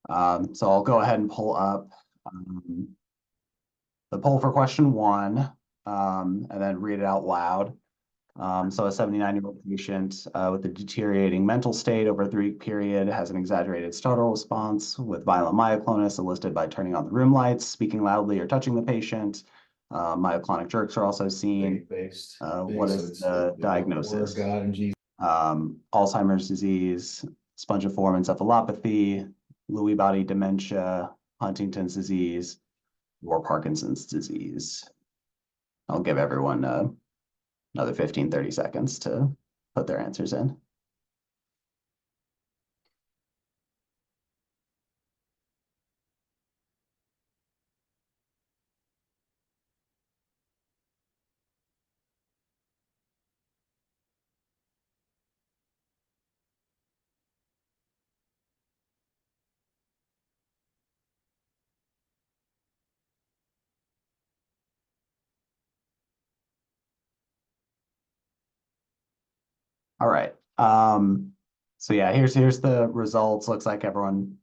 So I'll go ahead and pull up the poll for question one, and then read it out loud. So a 79-year-old patient with a deteriorating mental state over a 3-week period has an exaggerated startle response with violent myoclonus elicited by turning on the room lights, speaking loudly, or touching the patient. Myoclonic jerks are also seen. What is the diagnosis? Alzheimer's disease, Spongiform encephalopathy, Lewy body dementia, Huntington's disease, or Parkinson's disease. I'll give everyone another 15-30 seconds to put their answers in. All right. So yeah, here's the results. Looks like everyone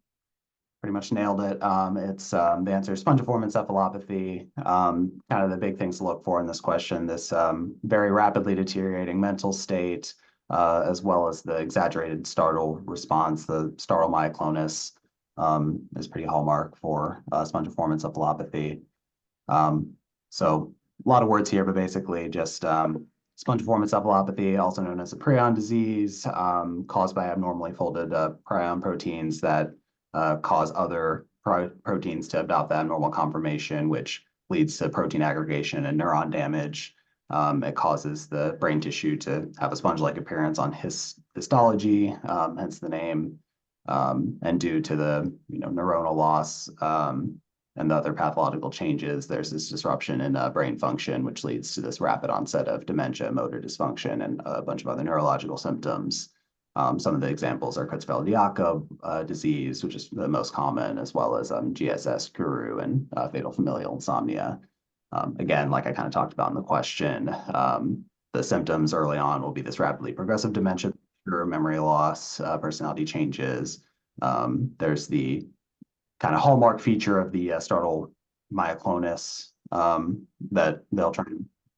pretty much nailed it. It's the answer is spongiform encephalopathy. Kind of the big things to look for in this question, this very rapidly deteriorating mental state, as well as the exaggerated startle response. The startle myoclonus is pretty hallmark for spongiform encephalopathy. So a lot of words here, but basically just spongiform encephalopathy, also known as a prion disease, caused by abnormally folded prion proteins that cause other proteins to adopt the abnormal conformation, which leads to protein aggregation and neuron damage. It causes the brain tissue to have a sponge-like appearance on histology, hence the name. And due to the neuronal loss and the other pathological changes, there's this disruption in brain function, which leads to this rapid onset of dementia, motor dysfunction, and a bunch of other neurological symptoms. Some of the examples are Creutzfeldt-Jakob disease, which is the most common, as well as GSS, Guru, and fatal familial insomnia. Again, like I kind of talked about in the question, the symptoms early on will be this rapidly progressive dementia, memory loss, personality changes. There's the kind of hallmark feature of the startle myoclonus that they'll try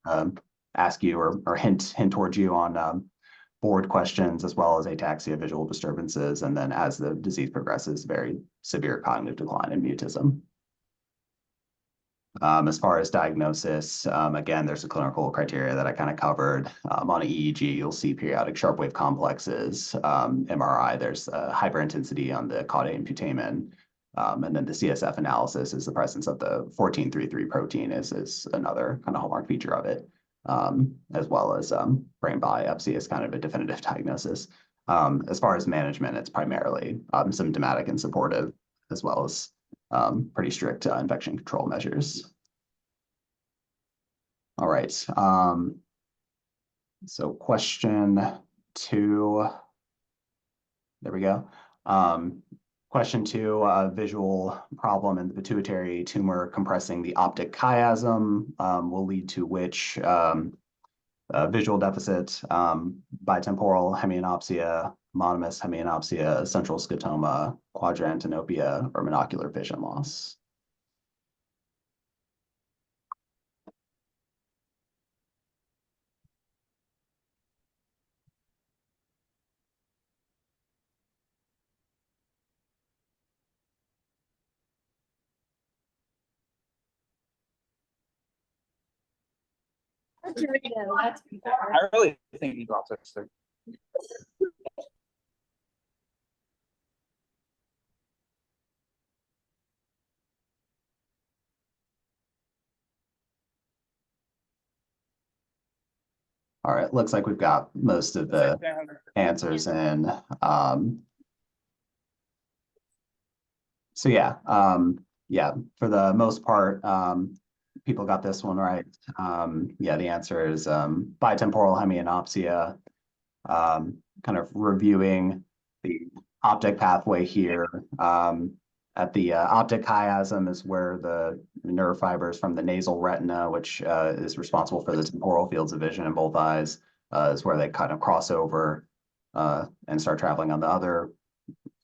and ask you or hint towards you on board questions, as well as ataxia, visual disturbances, and then as the disease progresses, very severe cognitive decline and mutism. As far as diagnosis, again, there's a clinical criteria that I kind of covered. On an EEG, you'll see periodic sharp wave complexes. MRI, there's hyperintensity on the caudate and putamen. And then the CSF analysis is the presence of the 1433 protein is another kind of hallmark feature of it, as well as brain biopsy is kind of a definitive diagnosis. As far as management, it's primarily symptomatic and supportive, as well as pretty strict infection control measures. All right. So question 2. There we go. Question 2, visual problem in the pituitary tumor compressing the optic chiasm will lead to which visual deficit, bitemporal hemianopsia, monomus hemianopsia, central scotoma, quadrantenopia, or monocular vision loss. I really think he dropped it. All right, looks like we've got most of the answers in. So yeah, for the most part, people got this one right. Yeah, the answer is bitemporal hemianopsia. Kind of reviewing the optic pathway here. At the optic chiasm is where the nerve fibers from the nasal retina, which is responsible for the temporal fields of vision in both eyes, is where they kind of cross over and start traveling on the other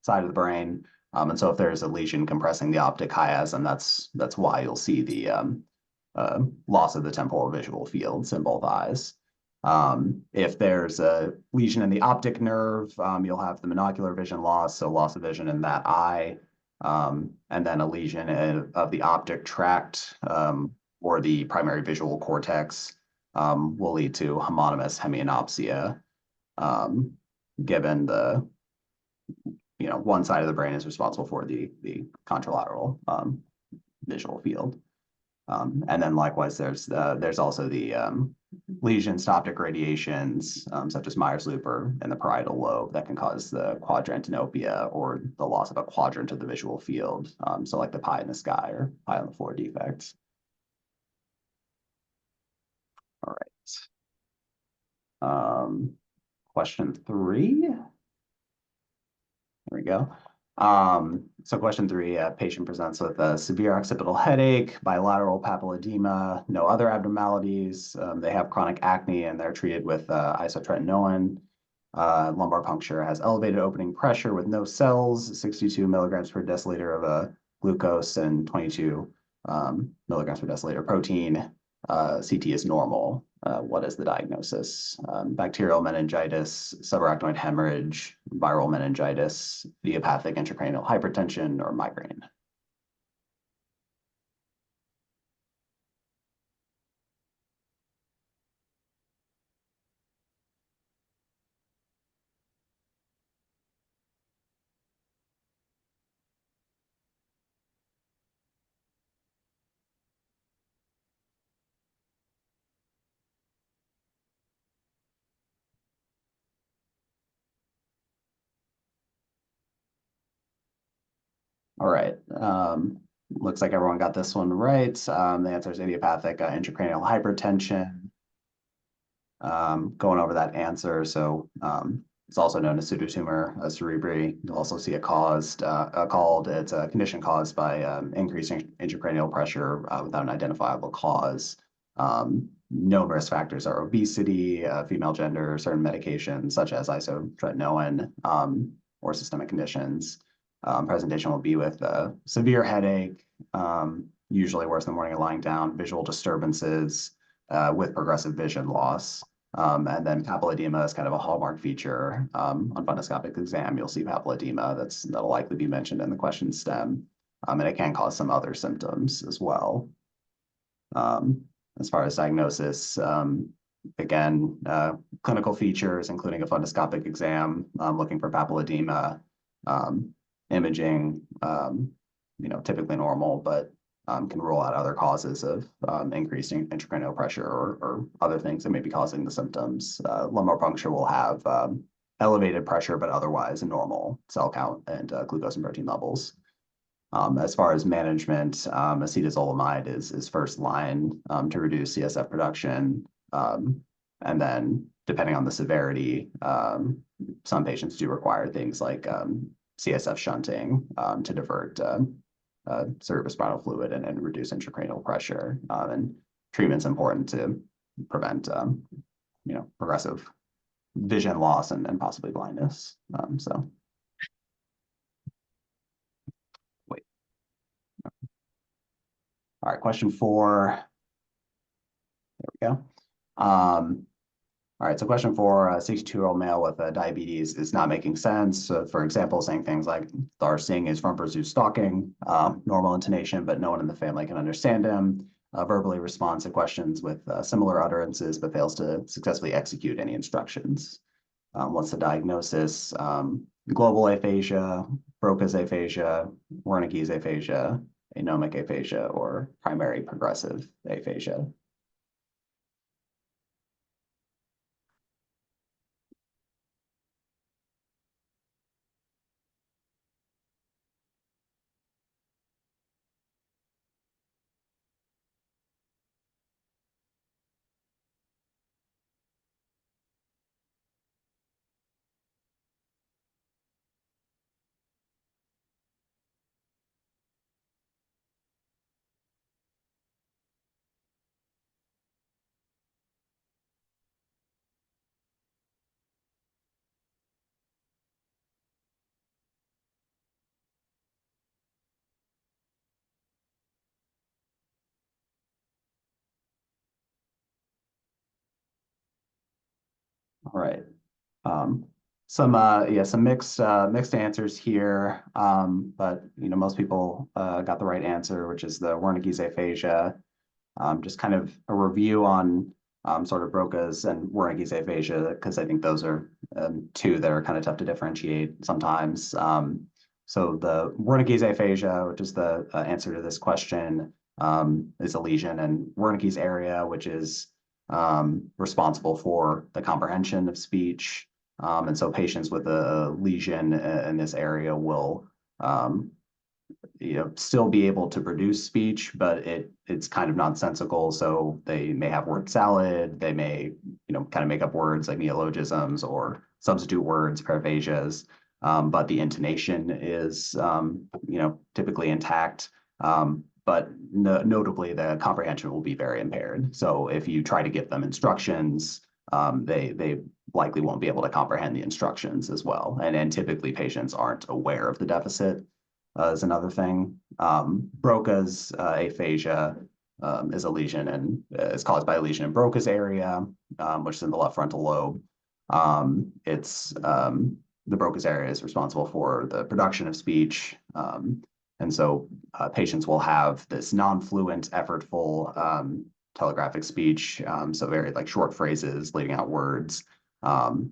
side of the brain. And so if there's a lesion compressing the optic chiasm, that's why you'll see the loss of the temporal visual fields in both eyes. If there's a lesion in the optic nerve, you'll have the monocular vision loss, so loss of vision in that eye, and then a lesion of the optic tract or the primary visual cortex will lead to homonymous hemianopsia, given the one side of the brain is responsible for the contralateral visual field. And then likewise, there's also the lesions to optic radiations, such as Myers-Loop in the parietal lobe that can cause the quadrantinopia or the loss of a quadrant of the visual field. So like the pie in the sky or pie on the floor defects. All right. Question 3. There we go. So question 3, a patient presents with a severe occipital headache, bilateral papilledema, no other abnormalities. They have chronic acne and they're treated with isotretinoin. Lumbar puncture has elevated opening pressure with no cells, 62 milligrams per deciliter of glucose and 22 milligrams per deciliter protein. CT is normal. What is the diagnosis? Bacterial meningitis, subarachnoid hemorrhage, viral meningitis, idiopathic intracranial hypertension, or migraine. All right. Looks like everyone got this one right. The answer is idiopathic intracranial hypertension. Going over that answer, so it's also known as pseudotumor cerebri. You'll also see it it's a condition caused by increasing intracranial pressure without an identifiable cause. Known risk factors are obesity, female gender, certain medications such as isotretinoin, or systemic conditions. Presentation will be with severe headache, usually worse in the morning and lying down, visual disturbances with progressive vision loss. And then papilledema is kind of a hallmark feature. On fundoscopic exam, you'll see papilledema. That'll likely be mentioned in the question stem. And it can cause some other symptoms as well. As far as diagnosis, again, clinical features, including a fundoscopic exam, looking for papilledema, imaging, typically normal, but can rule out other causes of increasing intracranial pressure or other things that may be causing the symptoms. Lumbar puncture will have elevated pressure, but otherwise a normal cell count and glucose and protein levels. As far as management, acetazolamide is first line to reduce CSF production. And then depending on the severity, some patients do require things like CSF shunting to divert cerebrospinal fluid and reduce intracranial pressure. And treatment's important to prevent, progressive vision loss and possibly blindness. All right, question 4. There we go. All right, so question 4, a 62-year-old male with diabetes is not making sense. So for example, saying things like, "Are seeing his front pursuit stalking," normal intonation, but no one in the family can understand him. Verbally responds to questions with similar utterances, but fails to successfully execute any instructions. What's the diagnosis? Global aphasia, Broca's aphasia, Wernicke's aphasia, anomic aphasia, or primary progressive aphasia. right. Um, some mixed answers here. But most people got the right answer, which is the Wernicke's aphasia. Just kind of a review on sort of Broca's and Wernicke's aphasia, because I think those are two that are kind of tough to differentiate sometimes. So the Wernicke's aphasia, which is the answer to this question, is a lesion in Wernicke's area, which is responsible for the comprehension of speech. And so patients with a lesion in this area will still be able to produce speech, but it's kind of nonsensical. So they may have word salad. They may, kind of make up words like neologisms or substitute words, paraphrasias. But the intonation is, typically intact. But notably, the comprehension will be very impaired. So if you try to give them instructions, they likely won't be able to comprehend the instructions as well. And typically patients aren't aware of the deficit is another thing. Broca's aphasia is a lesion and is caused by a lesion in Broca's area, which is in the left frontal lobe. The Broca's area is responsible for the production of speech. And so patients will have this non-fluent, effortful telegraphic speech, so very like short phrases, leaving out words.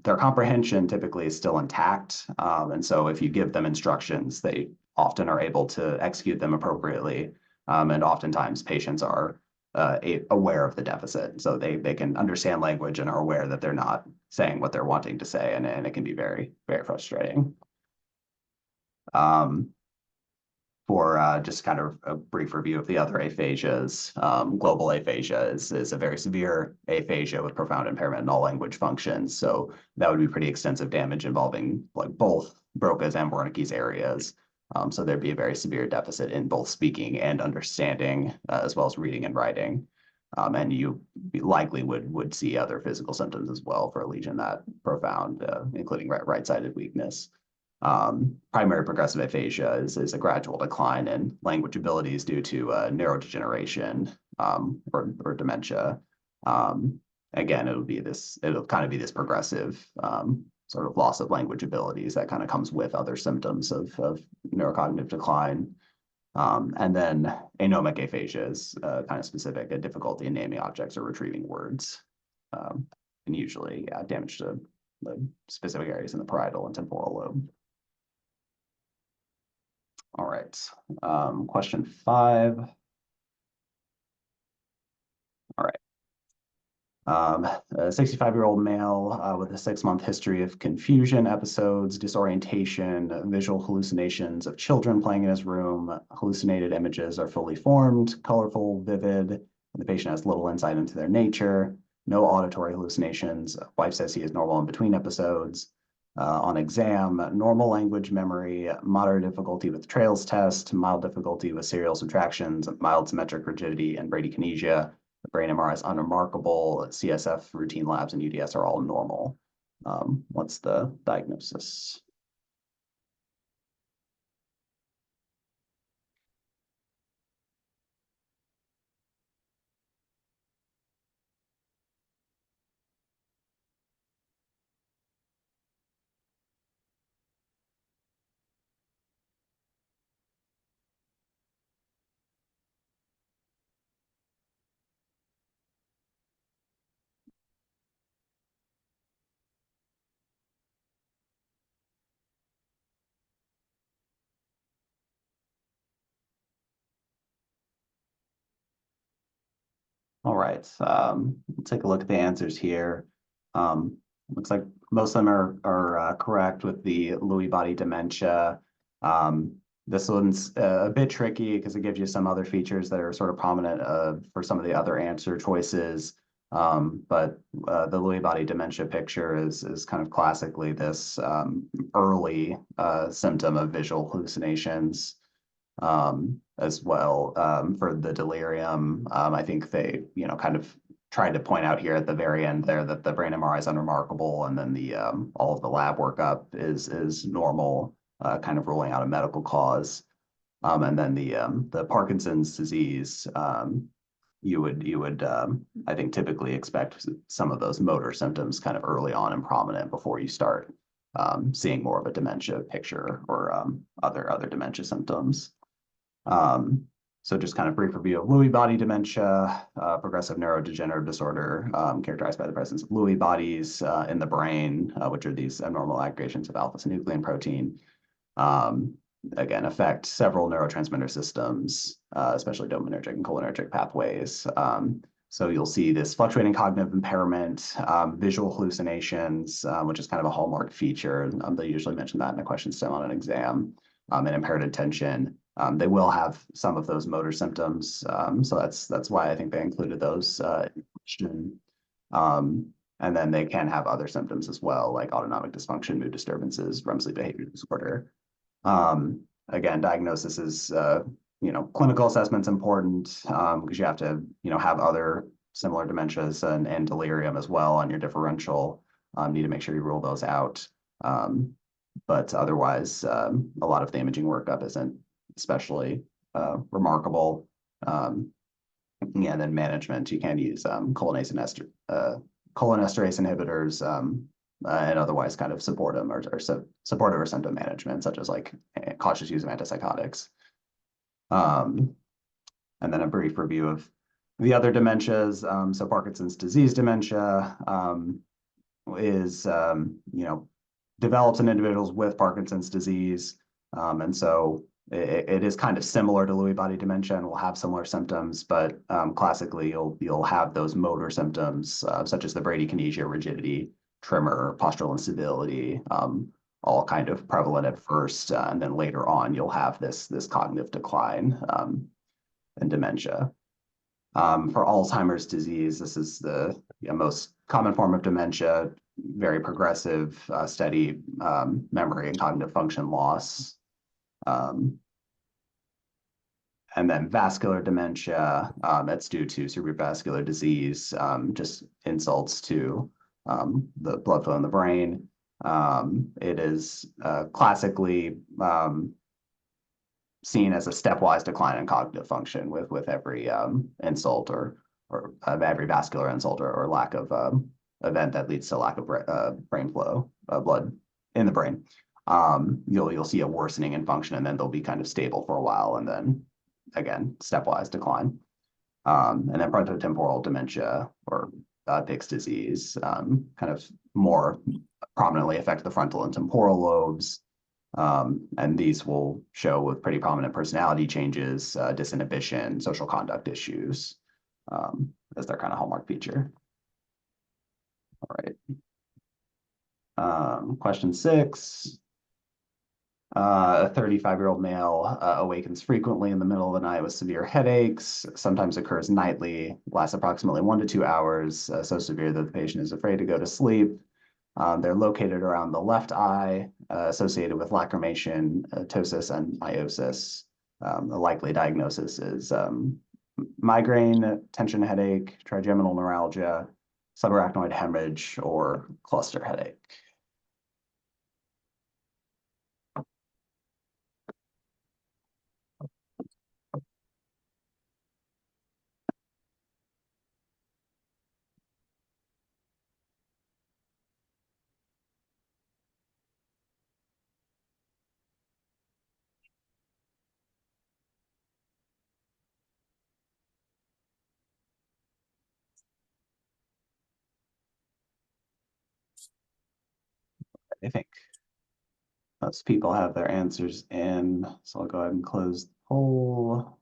Their comprehension typically is still intact. And so if you give them instructions, they often are able to execute them appropriately. And oftentimes patients are aware of the deficit. So they can understand language and are aware that they're not saying what they're wanting to say. And it can be very, very frustrating. For just kind of a brief review of the other aphasias, global aphasia is a very severe aphasia with profound impairment in all language functions. So that would be pretty extensive damage involving like both Broca's and Wernicke's areas. So there'd be a very severe deficit in both speaking and understanding, as well as reading and writing. And you likely would see other physical symptoms as well for a lesion that profound, including right-sided weakness. Primary progressive aphasia is a gradual decline in language abilities due to neurodegeneration or dementia. Again, it'll kind of be this progressive sort of loss of language abilities that kind of comes with other symptoms of neurocognitive decline. And then anomic aphasia is kind of specific, a difficulty in naming objects or retrieving words. And usually, damage to the specific areas in the parietal and temporal lobe. All right, question 5. All right. A 65-year-old male with a 6-month history of confusion episodes, disorientation, visual hallucinations of children playing in his room. Hallucinated images are fully formed, colorful, vivid, and the patient has little insight into their nature. No auditory hallucinations. Wife says he is normal in between episodes. On exam, normal language memory, moderate difficulty with trails test, mild difficulty with serial subtractions, mild symmetric rigidity, and bradykinesia. The brain MRI is unremarkable. CSF, routine labs, and UDS are all normal. What's the diagnosis? All right, we'll take a look at the answers here. Looks like most of them are correct with the Lewy body dementia. This one's a bit tricky because it gives you some other features that are sort of prominent for some of the other answer choices. But the Lewy body dementia picture is kind of classically this early symptom of visual hallucinations. As well. For the delirium, I think they, kind of tried to point out here at the very end there that the brain MRI is unremarkable, and then the all of the lab workup is normal, kind of ruling out a medical cause. And then the Parkinson's disease you would I think typically expect some of those motor symptoms kind of early on and prominent before you start seeing more of a dementia picture or other dementia symptoms. So just kind of brief review of Lewy body dementia, progressive neurodegenerative disorder characterized by the presence of Lewy bodies in the brain, which are these abnormal aggregations of alpha-synuclein protein. Again, affect several neurotransmitter systems, especially dopaminergic and cholinergic pathways. So you'll see this fluctuating cognitive impairment, visual hallucinations, which is kind of a hallmark feature. They usually mention that in a question stem on an exam, and impaired attention. They will have some of those motor symptoms, so that's why I think they included those in the question. And then they can have other symptoms as well, like autonomic dysfunction, mood disturbances, REM sleep behavior disorder. Again, diagnosis is, clinical assessment's important because you have to, have other similar dementias and delirium as well on your differential. Need to make sure you rule those out. But otherwise, a lot of the imaging workup isn't especially remarkable. And then management, you can use cholinesterase inhibitors and otherwise kind of support them or supportive or symptom management, such as like cautious use of antipsychotics. And then a brief review of the other dementias. So Parkinson's disease dementia is, develops in individuals with Parkinson's disease. And so it is kind of similar to Lewy body dementia and will have similar symptoms, but classically you'll have those motor symptoms such as the bradykinesia, rigidity, tremor, postural instability, all kind of prevalent at first, and then later on you'll have this cognitive decline in dementia. For Alzheimer's disease, this is the most common form of dementia, very progressive, steady memory and cognitive function loss. And then vascular dementia, that's due to cerebrovascular disease, just insults to the blood flow in the brain. It is classically seen as a stepwise decline in cognitive function with every insult or every vascular insult or lack of event that leads to lack of brain flow, blood in the brain. You'll see a worsening in function, and then they'll be kind of stable for a while, and then again stepwise decline. And then frontotemporal dementia or Pick's disease kind of more prominently affect the frontal and temporal lobes. And these will show with pretty prominent personality changes, disinhibition, social conduct issues as their kind of hallmark feature. All right. Question 6. A 35-year-old male awakens frequently in the middle of the night with severe headaches, sometimes occurs nightly, lasts approximately 1 to 2 hours, so severe that the patient is afraid to go to sleep. They're located around the left eye, associated with lacrimation, ptosis, and meiosis. The likely diagnosis is migraine, tension headache, trigeminal neuralgia, subarachnoid hemorrhage, or cluster headache. I think most people have their answers in, so I'll go ahead and close the poll.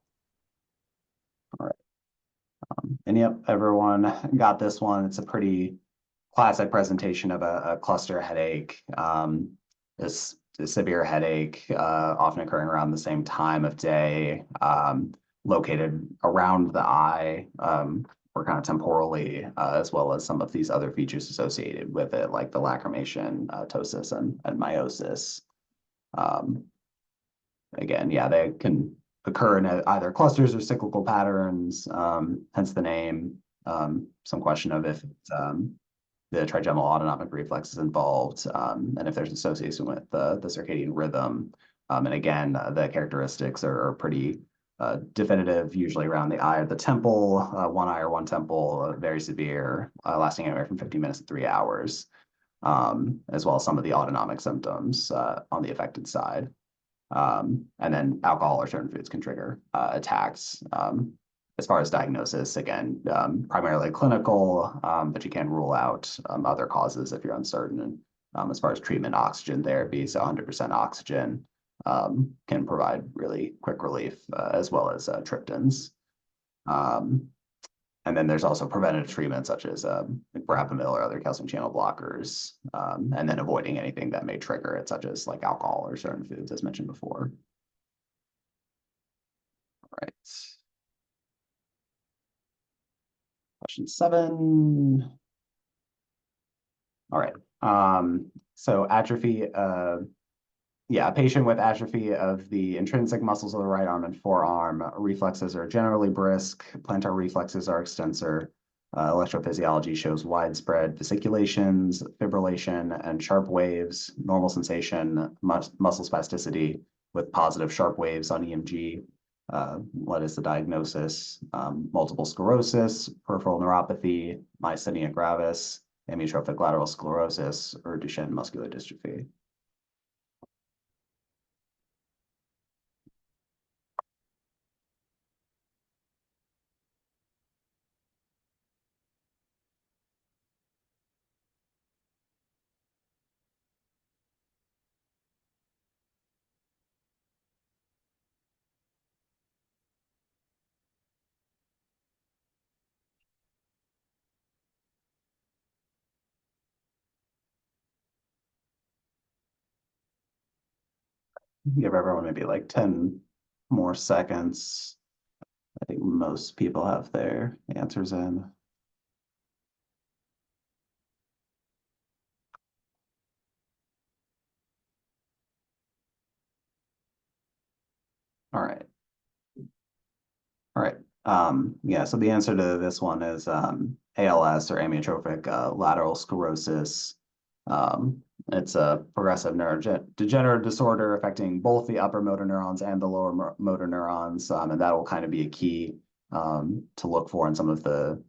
All right. And yep, everyone got this one. It's a pretty classic presentation of a cluster headache. This severe headache, often occurring around the same time of day, located around the eye, or kind of temporally, as well as some of these other features associated with it, like the lacrimation, ptosis, and meiosis. Again, yeah, they can occur in either clusters or cyclical patterns, hence the name. Some question of if the trigeminal autonomic reflex is involved, and if there's association with the circadian rhythm. And again, the characteristics are pretty definitive, usually around the eye or the temple, one eye or one temple, very severe, lasting anywhere from 50 minutes to 3 hours, as well as some of the autonomic symptoms on the affected side. And then alcohol or certain foods can trigger attacks. As far as diagnosis, again, primarily clinical, but you can rule out other causes if you're uncertain. And as far as treatment, oxygen therapy, so 100% oxygen can provide really quick relief, as well as triptans. And then there's also preventative treatment such as verapamil or other calcium channel blockers, and then avoiding anything that may trigger it, such as like alcohol or certain foods, as mentioned before. All right. Question 7. All right. So atrophy, a patient with atrophy of the intrinsic muscles of the right arm and forearm. Reflexes are generally brisk. Plantar reflexes are extensor. Electrophysiology shows widespread fasciculations, fibrillation, and sharp waves. Normal sensation, muscle spasticity with positive sharp waves on EMG. What is the diagnosis? Multiple sclerosis, peripheral neuropathy, myasthenia gravis, amyotrophic lateral sclerosis, or Duchenne muscular dystrophy. Give everyone maybe like 10 more seconds. I think most people have their answers in. All right. All right. Yeah, so the answer to this one is ALS, or amyotrophic lateral sclerosis. It's a progressive neurodegenerative disorder affecting both the upper motor neurons and the lower motor neurons, and that will kind of be a key to look for in some of the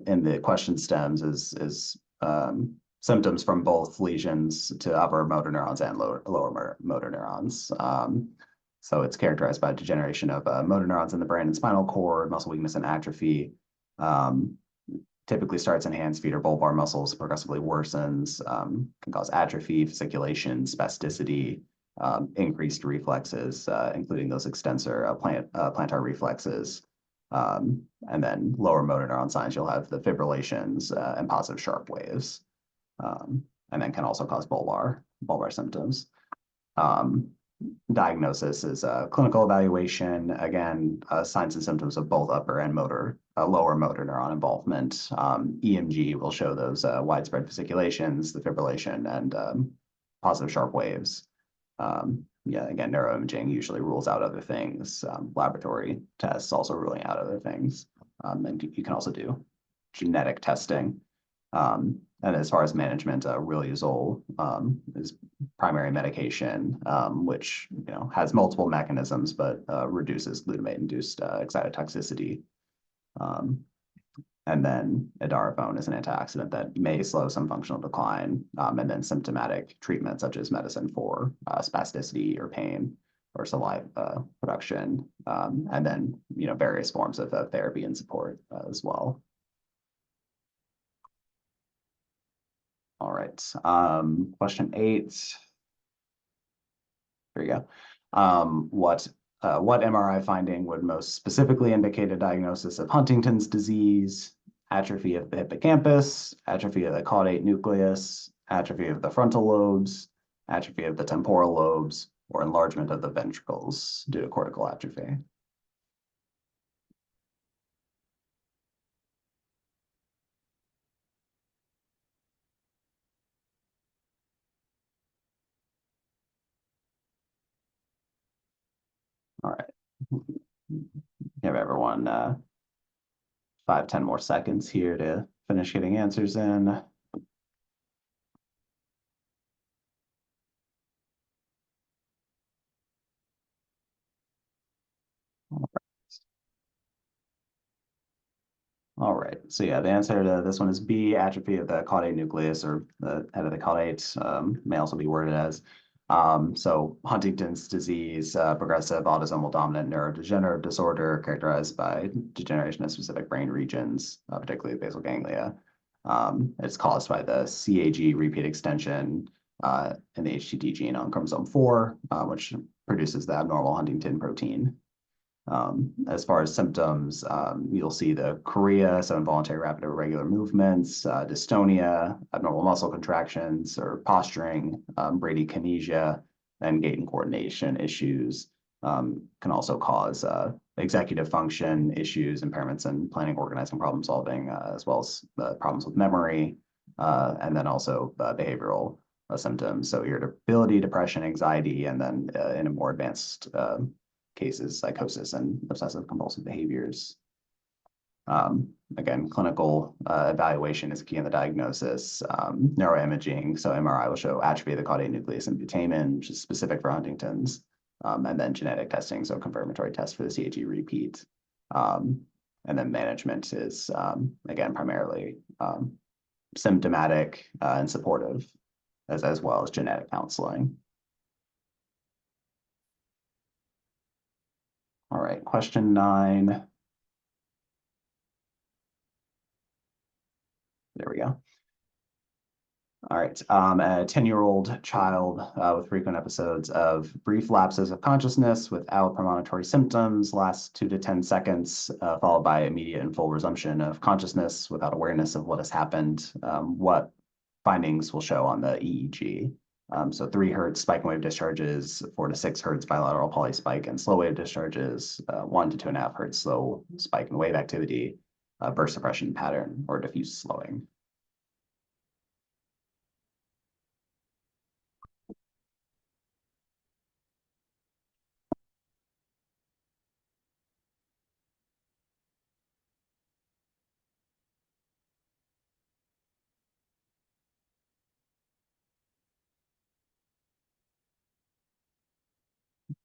in the question stems is symptoms from both lesions to upper motor neurons and lower motor neurons. So it's characterized by degeneration of motor neurons in the brain and spinal cord, muscle weakness and atrophy. Typically starts in hands, feet, or bulbar muscles, progressively worsens, can cause atrophy, fasciculation, spasticity, increased reflexes, including those extensor plantar reflexes. And then lower motor neuron signs, you'll have the fibrillations and positive sharp waves, and then can also cause bulbar symptoms. Diagnosis is clinical evaluation. Again, signs and symptoms of both upper and lower motor neuron involvement. EMG will show those widespread fasciculations, the fibrillation, and positive sharp waves. Again, neuroimaging usually rules out other things. Laboratory tests also ruling out other things. And you can also do genetic testing. And as far as management, riluzole is primary medication, which has multiple mechanisms, but reduces glutamate-induced excitotoxicity. And then edarafone is an antioxidant that may slow some functional decline, and then symptomatic treatment such as medicine for spasticity or pain or saliva production, and then various forms of therapy and support as well. All right, question 8. There you go. What MRI finding would most specifically indicate a diagnosis of Huntington's disease? Atrophy of the hippocampus, atrophy of the caudate nucleus, atrophy of the frontal lobes, atrophy of the temporal lobes, or enlargement of the ventricles due to cortical atrophy. All right. Give everyone 5-10 more seconds here to finish getting answers in. All right. So yeah, the answer to this one is B, atrophy of the caudate nucleus or the head of the caudate, may also be worded as. So Huntington's disease, progressive autosomal dominant neurodegenerative disorder characterized by degeneration of specific brain regions, particularly basal ganglia. It's caused by the CAG repeat extension in the HTT gene on chromosome 4, which produces the abnormal Huntington protein. As far as symptoms, you'll see the chorea, so involuntary rapid irregular movements, dystonia, abnormal muscle contractions or posturing, bradykinesia, and gait and coordination issues. Can also cause executive function issues, impairments in planning, organizing, problem solving, as well as problems with memory, and then also behavioral symptoms. So irritability, depression, anxiety, and then in a more advanced cases, psychosis and obsessive compulsive behaviors. Again, clinical evaluation is key in the diagnosis. Neuroimaging, so MRI will show atrophy of the caudate nucleus and putamen, which is specific for Huntington's, and then genetic testing, so confirmatory test for the CAG repeat. And then management is, again, primarily symptomatic and supportive, as well as genetic counseling. All right, question 9. There we go. All right, a 10-year-old child with frequent episodes of brief lapses of consciousness without premonitory symptoms, lasts 2 to 10 seconds, followed by immediate and full resumption of consciousness without awareness of what has happened. What findings will show on the EEG? So 3 hertz spike and wave discharges, 4 to 6 hertz bilateral polyspike and slow wave discharges, 1 to 2.5 hertz slow spike and wave activity, burst suppression pattern, or diffuse slowing.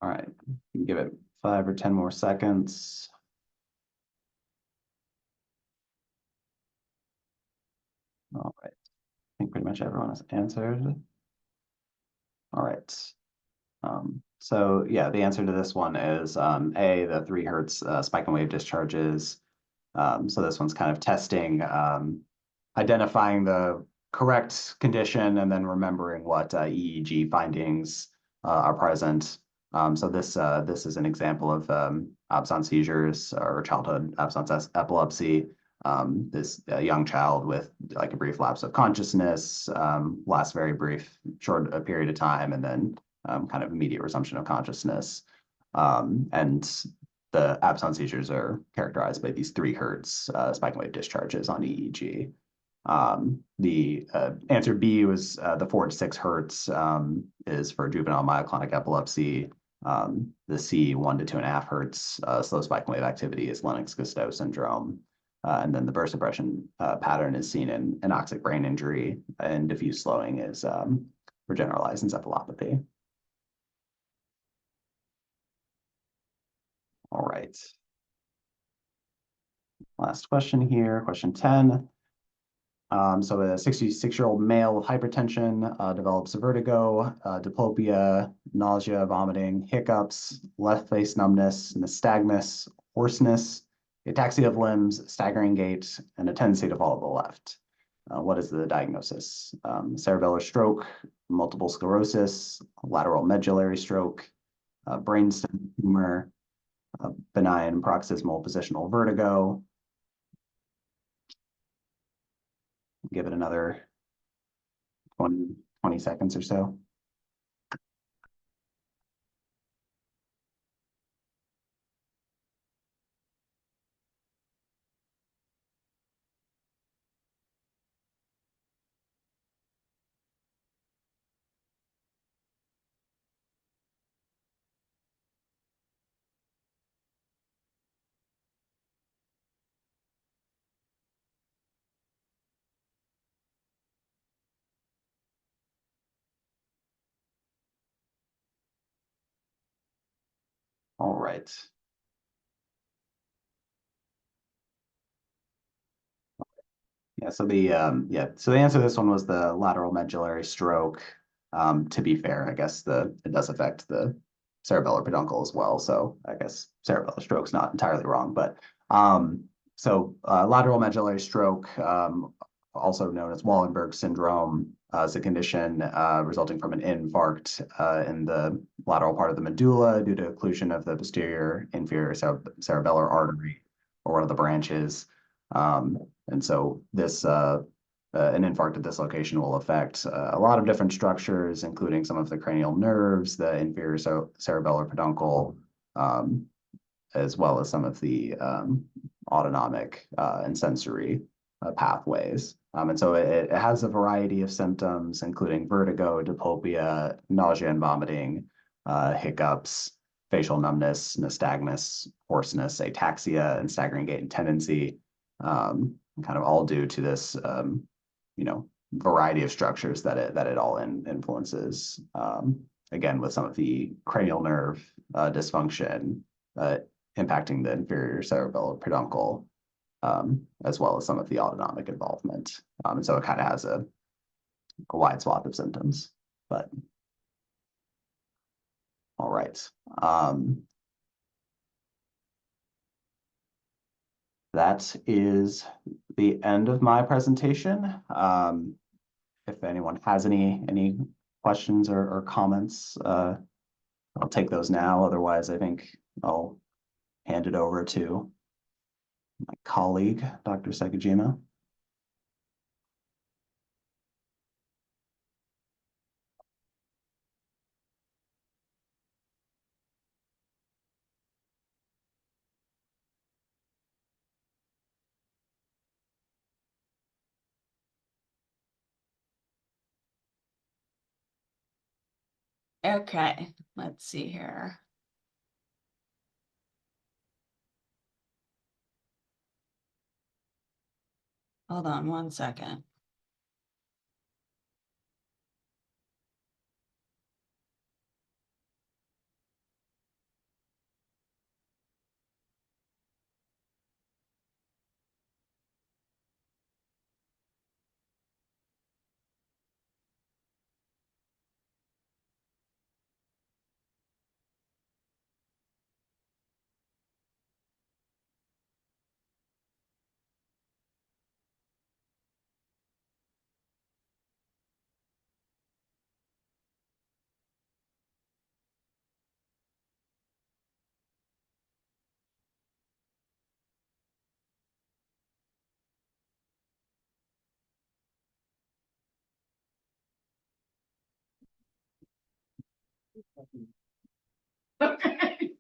All right, give it 5 or 10 more seconds. All right, I think pretty much everyone has answered. All right. So yeah, the answer to this one is A, the 3 hertz spike and wave discharges. So this one's kind of testing, identifying the correct condition and then remembering what EEG findings are present. So this is an example of absence seizures or childhood absence epilepsy. This young child with like a brief lapse of consciousness, lasts very brief, short a period of time, and then kind of immediate resumption of consciousness. And the absence seizures are characterized by these 3 hertz spike and wave discharges on EEG. The answer B was the 4 to 6 hertz is for juvenile myoclonic epilepsy. The C, 1 to 2.5 hertz slow spike and wave activity is Lennox-Gastaut syndrome. And then the burst suppression pattern is seen in anoxic brain injury, and diffuse slowing is for generalized encephalopathy. All right. Last question here, question 10. So a 66-year-old male with hypertension develops vertigo, diplopia, nausea, vomiting, hiccups, left face numbness, nystagmus, hoarseness, ataxia of limbs, staggering gait, and a tendency to fall to the left. What is the diagnosis? Cerebellar stroke, multiple sclerosis, lateral medullary stroke, brainstem tumor, benign paroxysmal positional vertigo. Give it another 20 seconds or so. All right. Yeah, so the answer to this one was the lateral medullary stroke. To be fair, I guess it does affect the cerebellar peduncle as well. So I guess cerebellar stroke's not entirely wrong, but lateral medullary stroke, also known as Wallenberg syndrome, is a condition resulting from an infarct in the lateral part of the medulla due to occlusion of the posterior inferior cerebellar artery or one of the branches. And so an infarct at this location will affect a lot of different structures, including some of the cranial nerves, the inferior cerebellar peduncle, as well as some of the autonomic and sensory pathways. And so it has a variety of symptoms, including vertigo, diplopia, nausea and vomiting, hiccups, facial numbness, nystagmus, hoarseness, ataxia, and staggering gait and tendency, kind of all due to this, variety of structures that it all influences. Again, with some of the cranial nerve dysfunction impacting the inferior cerebellar peduncle, as well as some of the autonomic involvement. And so it kind of has a wide swath of symptoms, but all right. That is the end of my presentation. If anyone has any questions or comments, I'll take those now. Otherwise, I think I'll hand it over to my colleague, Dr. Sekijima. Okay, let's see here. Hold on one second. Okay.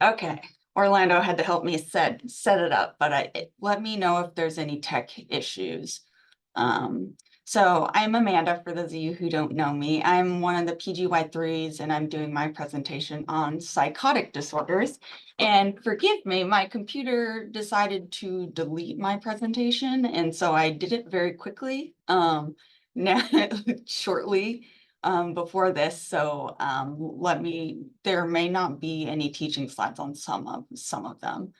Okay, Orlando had to help me set it up, but let me know if there's any tech issues. So I'm Amanda, for those of you who don't know me. I'm one of the PGY3s, and I'm doing my presentation on psychotic disorders. And forgive me, my computer decided to delete my presentation, and so I did it very quickly, now shortly. before this, so there may not be any teaching slides on some of them.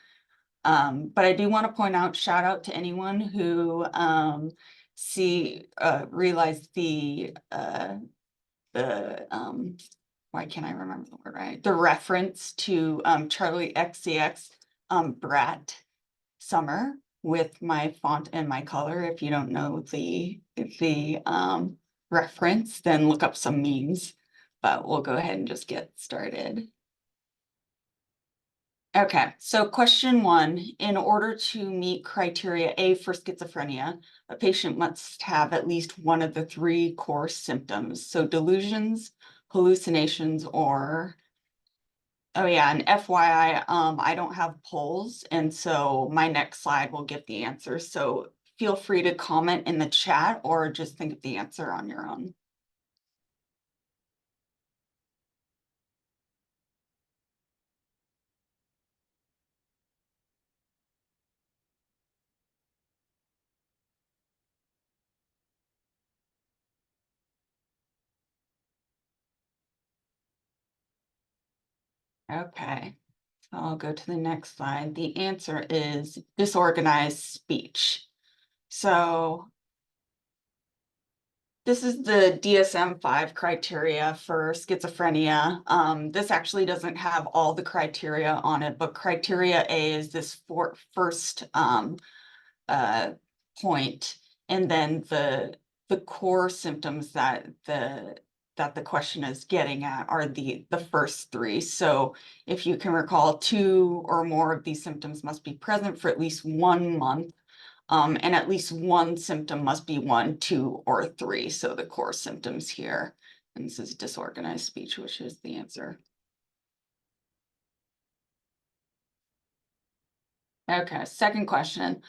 But I do want to point out, shout out to anyone who realized why can't I remember the word right? The reference to Charlie XCX Brat Summer with my font and my color. If you don't know the reference, then look up some memes, but we'll go ahead and just get started. Okay, so question 1, in order to meet criteria A for schizophrenia, a patient must have at least one of the 3 core symptoms. So delusions, hallucinations, or, oh yeah, and FYI, I don't have polls, and so my next slide will get the answer. So feel free to comment in the chat or just think of the answer on your own. Okay, so I'll go to the next slide. The answer is disorganized speech. So this is the DSM-5 criteria for schizophrenia. This actually doesn't have all the criteria on it, but criteria A is this first point, and then the core symptoms that the question is getting at are the first 3. So if you can recall, 2 or more of these symptoms must be present for at least 1 month. And at least one symptom must be 1, 2, or 3. So the core symptoms here. And this is disorganized speech, which is the answer. Okay, second question.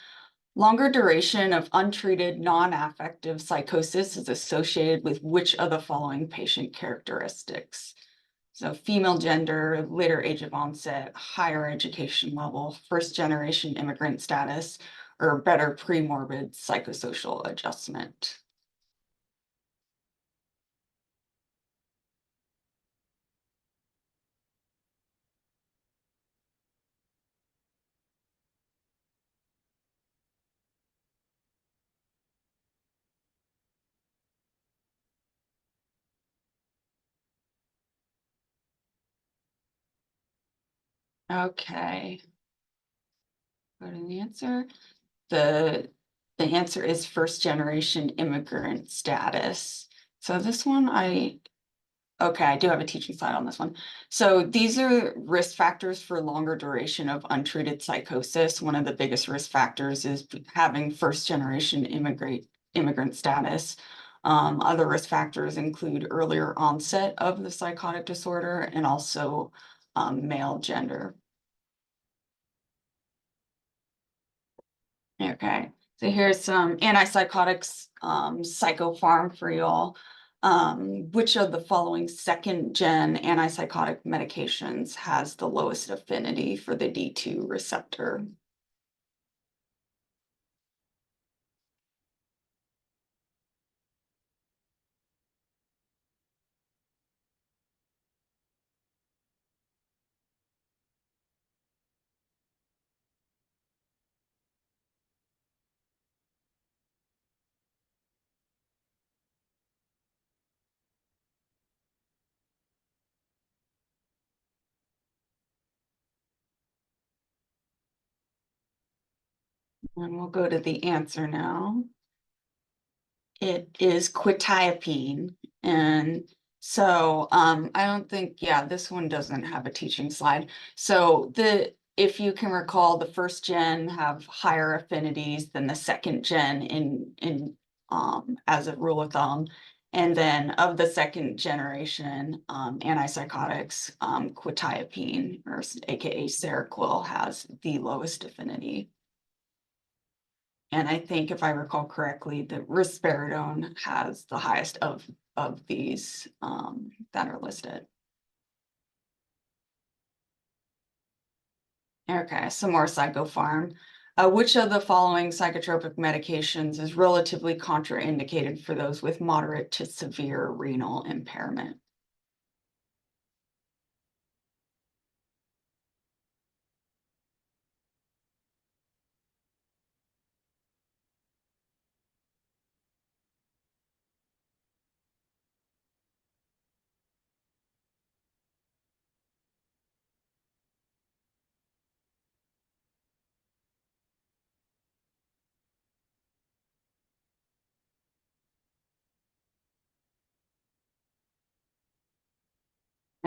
Longer duration of untreated non-affective psychosis is associated with which of the following patient characteristics? So female gender, later age of onset, higher education level, first generation immigrant status, or better pre-morbid psychosocial adjustment. Okay. Go to the answer. The answer is first generation immigrant status. So this one okay, I do have a teaching slide on this one. So these are risk factors for longer duration of untreated psychosis. One of the biggest risk factors is having first generation immigrant status. Other risk factors include earlier onset of the psychotic disorder and also male gender. Okay, so here's some antipsychotics, Psychofarm for y'all. Which of the following second-gen antipsychotic medications has the lowest affinity for the D2 receptor? And we'll go to the answer now. It is quetiapine. And so I don't think, yeah, this one doesn't have a teaching slide. So if you can recall, the first gen have higher affinities than the second gen in as a rule of thumb. And then of the second generation antipsychotics, quetiapine, or aka Seroquel, has the lowest affinity. And I think if I recall correctly, the risperidone has the highest of these that are listed. Okay, some more Psychofarm. Which of the following psychotropic medications is relatively contraindicated for those with moderate to severe renal impairment?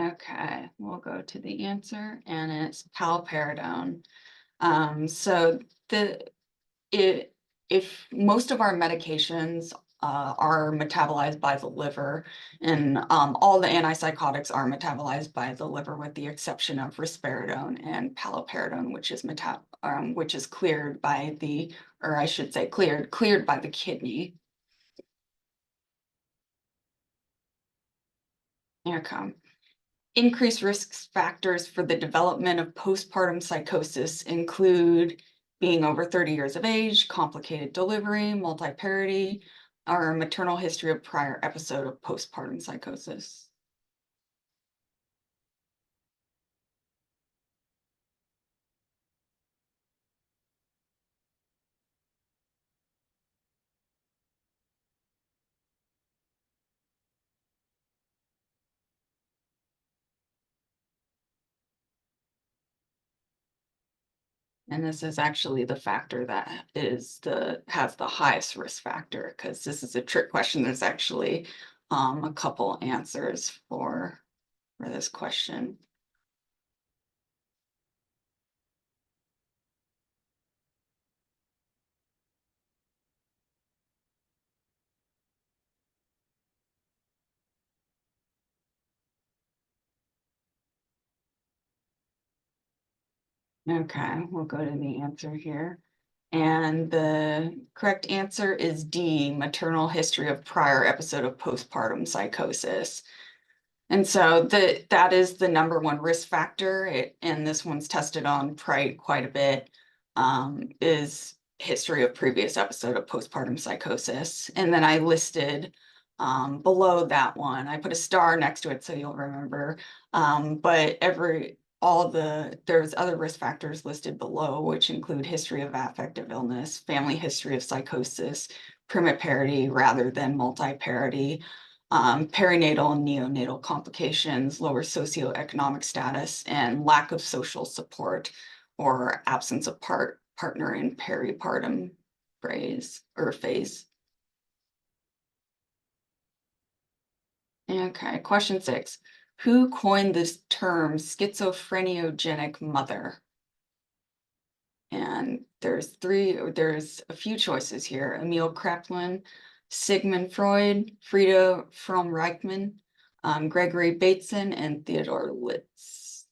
Okay, we'll go to the answer, and it's paliperidone. So if most of our medications are metabolized by the liver, and all the antipsychotics are metabolized by the liver, with the exception of risperidone and paliperidone, which is cleared by the, or I should say cleared by the kidney. Okay. Increased risk factors for the development of postpartum psychosis include being over 30 years of age, complicated delivery, multiparity, or maternal history of prior episode of postpartum psychosis. And this is actually the factor that has the highest risk factor, because this is a trick question. There's actually a couple answers for this question. Okay, we'll go to the answer here. And the correct answer is D, maternal history of prior episode of postpartum psychosis. And so that is the #1 risk factor, and this one's tested on PRITE quite a bit, is history of previous episode of postpartum psychosis. And then I listed below that one, I put a star next to it so you'll remember, but there's other risk factors listed below, which include history of affective illness, family history of psychosis, primiparity rather than multiparity, perinatal and neonatal complications, lower socioeconomic status, and lack of social support or absence of partner in peripartum phase. Okay, question 6. Who coined this term schizophreniogenic mother? And there's a few choices here: Emil Kraepelin, Sigmund Freud, Frieda Fromm-Reichmann, Gregory Bateson, and Theodore Litz.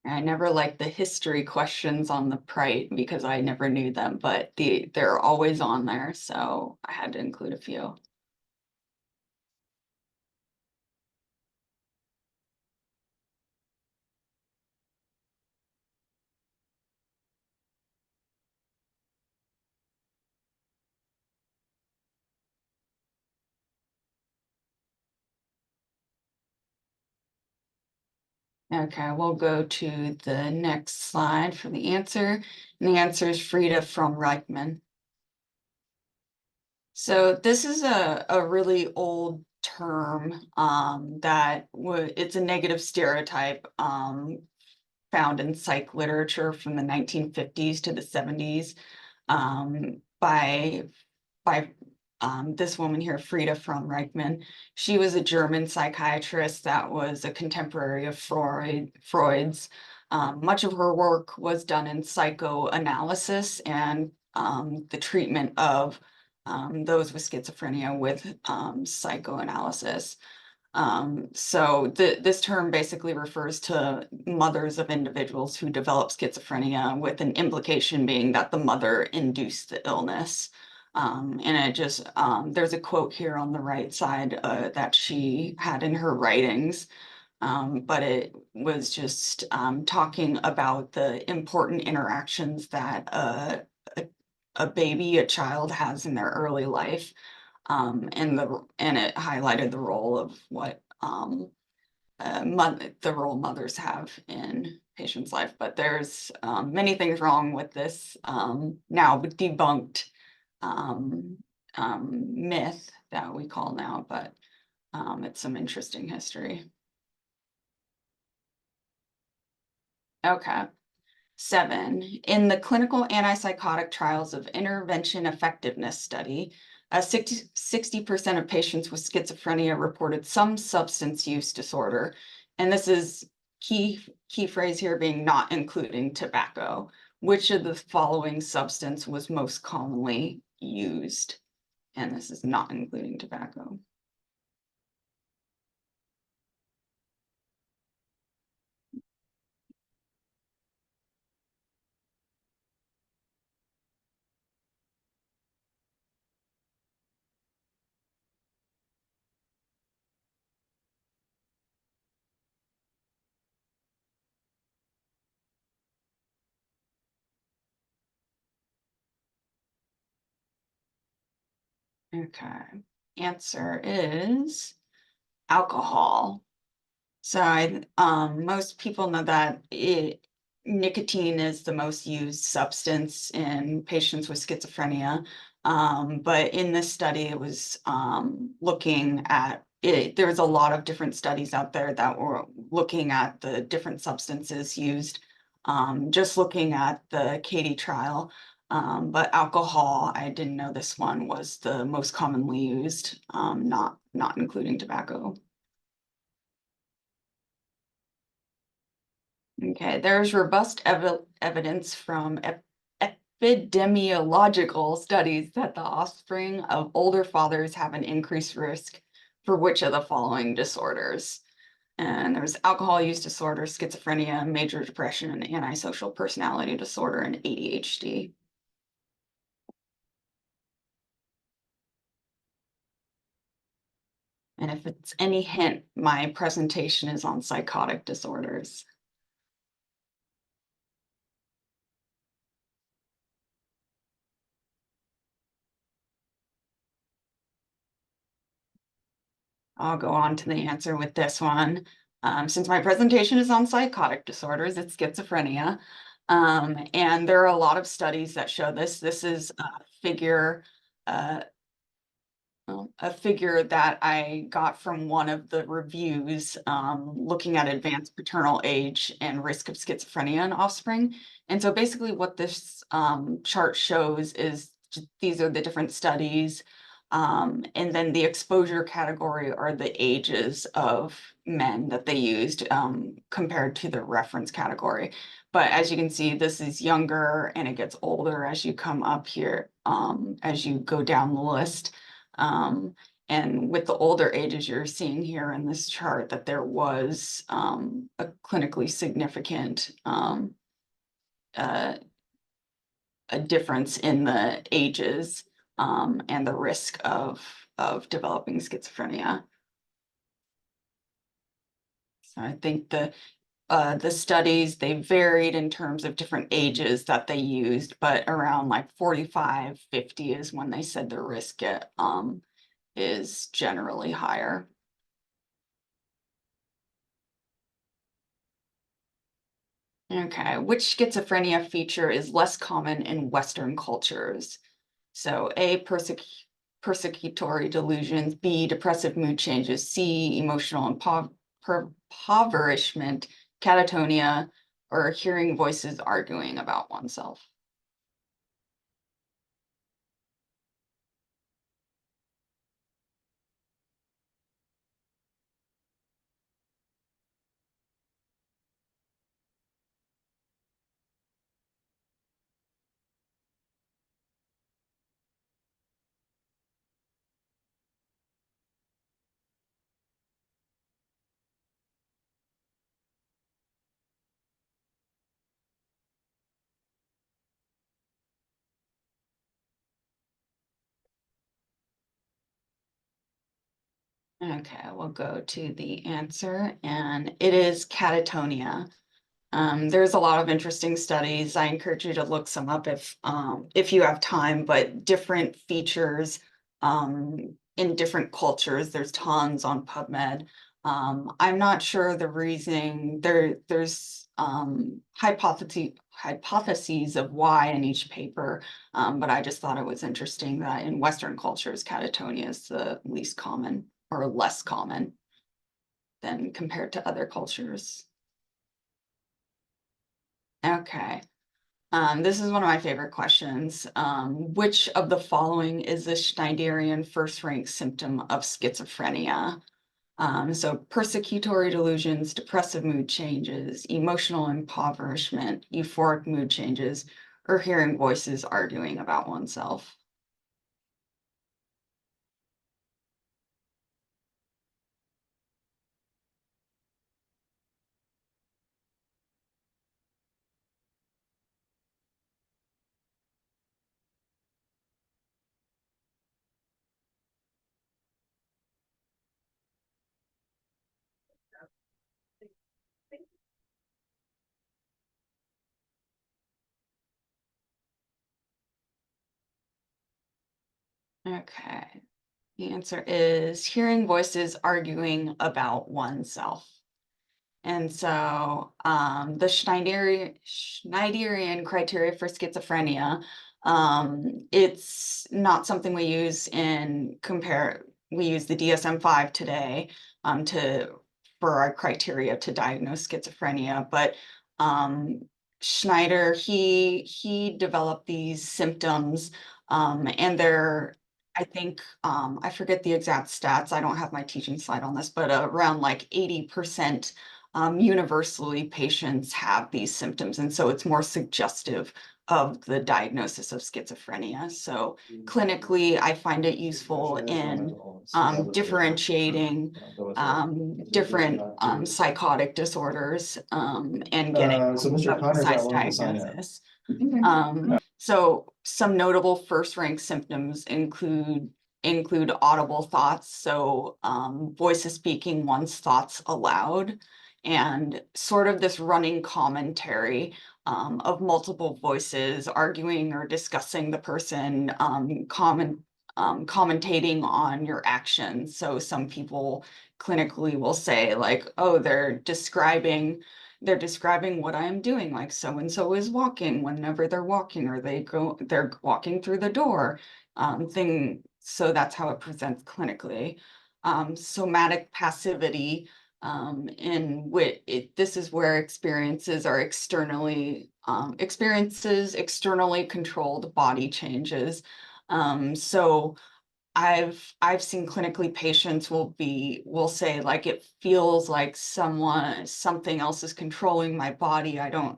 I never liked the history questions on the PRITE because I never knew them, but they're always on there, so I had to include a few. Okay, we'll go to the next slide for the answer. And the answer is Frieda Fromm-Reichmann. So this is a really old term it's a negative stereotype found in psych literature from the 1950s to the 70s by this woman here, Frieda Fromm-Reichmann. She was a German psychiatrist that was a contemporary of Freud's. Much of her work was done in psychoanalysis and the treatment of those with schizophrenia with psychoanalysis. So this term basically refers to mothers of individuals who develop schizophrenia, with an implication being that the mother induced the illness. And it just, there's a quote here on the right side that she had in her writings. But it was just talking about the important interactions that a baby, a child has in their early life. And it highlighted the role of what the role mothers have in patients' life. But there's many things wrong with this now debunked myth that we call now, but it's some interesting history. Okay. 7, in the clinical antipsychotic trials of intervention effectiveness study, 60% of patients with schizophrenia reported some substance use disorder. And this is key phrase here being not including tobacco. Which of the following substance was most commonly used? And this is not including tobacco. Okay, answer is alcohol. So most people know that nicotine is the most used substance in patients with schizophrenia. But in this study, it was looking at it. There was a lot of different studies out there that were looking at the different substances used. Just looking at the Katie trial. But alcohol, I didn't know this one was the most commonly used, not including tobacco. Okay, there's robust evidence from epidemiological studies that the offspring of older fathers have an increased risk for which of the following disorders? And there's alcohol use disorder, schizophrenia, major depression, antisocial personality disorder, and ADHD. And if it's any hint, my presentation is on psychotic disorders. I'll go on to the answer with this one. Since my presentation is on psychotic disorders, it's schizophrenia. And there are a lot of studies that show this. This is uh, a figure that I got from one of the reviews looking at advanced paternal age and risk of schizophrenia in offspring. And so basically what this chart shows is these are the different studies. And then the exposure category are the ages of men that they used compared to the reference category. But as you can see, this is younger and it gets older as you come up here, as you go down the list. And with the older ages, you're seeing here in this chart that there was a clinically significant a difference in the ages and the risk of developing schizophrenia. So I think the studies, they varied in terms of different ages that they used, but around like 45, 50 is when they said the risk is generally higher. Okay, which schizophrenia feature is less common in Western cultures? So A, persecutory delusions, B, depressive mood changes, C, emotional impoverishment, catatonia, or hearing voices arguing about oneself. Okay, we'll go to the answer, and it is catatonia. There's a lot of interesting studies. I encourage you to look some up if you have time, but different features in different cultures. There's tons on PubMed. I'm not sure the reason there's hypotheses of why in each paper, but I just thought it was interesting that in Western cultures, catatonia is the least common or less common than compared to other cultures. Okay. This is one of my favorite questions. Which of the following is the Schneiderian first-rank symptom of schizophrenia? So persecutory delusions, depressive mood changes, emotional impoverishment, euphoric mood changes, or hearing voices arguing about oneself. Okay. The answer is hearing voices arguing about oneself. And so the Schneiderian criteria for schizophrenia, it's not something we use we use the DSM-5 today for our criteria to diagnose schizophrenia, but Schneider, he developed these symptoms and they're I think, I forget the exact stats. I don't have my teaching slide on this, but around like 80% universally patients have these symptoms. And so it's more suggestive of the diagnosis of schizophrenia. So clinically, I find it useful in differentiating different psychotic disorders and getting So Mr. a Connor's not precise willing to sign in. diagnosis. So some notable first-rank symptoms include audible thoughts, so voices speaking one's thoughts aloud, and sort of this running commentary of multiple voices arguing or discussing the person, commentating on your actions. So some people clinically will say like, oh, they're describing what I'm doing, like so and so is walking whenever they're walking, or they're walking through the door, so that's how it presents clinically. Somatic passivity, in which this is where experiences externally controlled body changes. So I've seen clinically patients will say like it feels like something else is controlling my body. I don't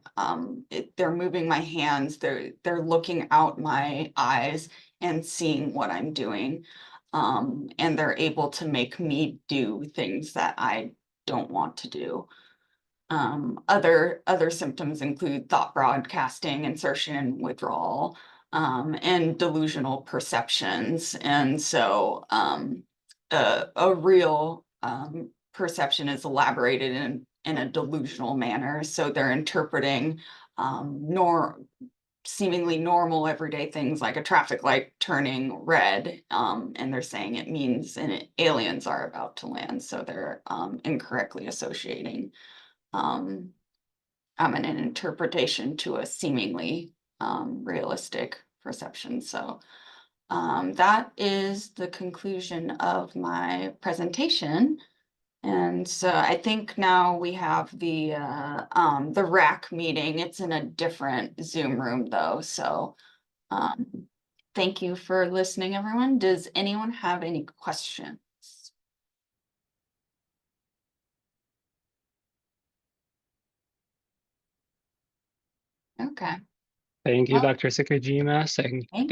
they're moving my hands, they're looking out my eyes and seeing what I'm doing. And they're able to make me do things that I don't want to do. Other symptoms include thought broadcasting, insertion, withdrawal, and delusional perceptions. And so a real perception is elaborated in a delusional manner. So they're interpreting seemingly normal everyday things like a traffic light turning red, and they're saying it means aliens are about to land. So they're incorrectly associating an interpretation to a seemingly realistic perception. So that is the conclusion of my presentation. And so I think now we have the RAC meeting. It's in a different Zoom room though. So thank you for listening, everyone. Does anyone have any questions? Okay. Thank you, Well, Dr. Sakajima. Thank thank you.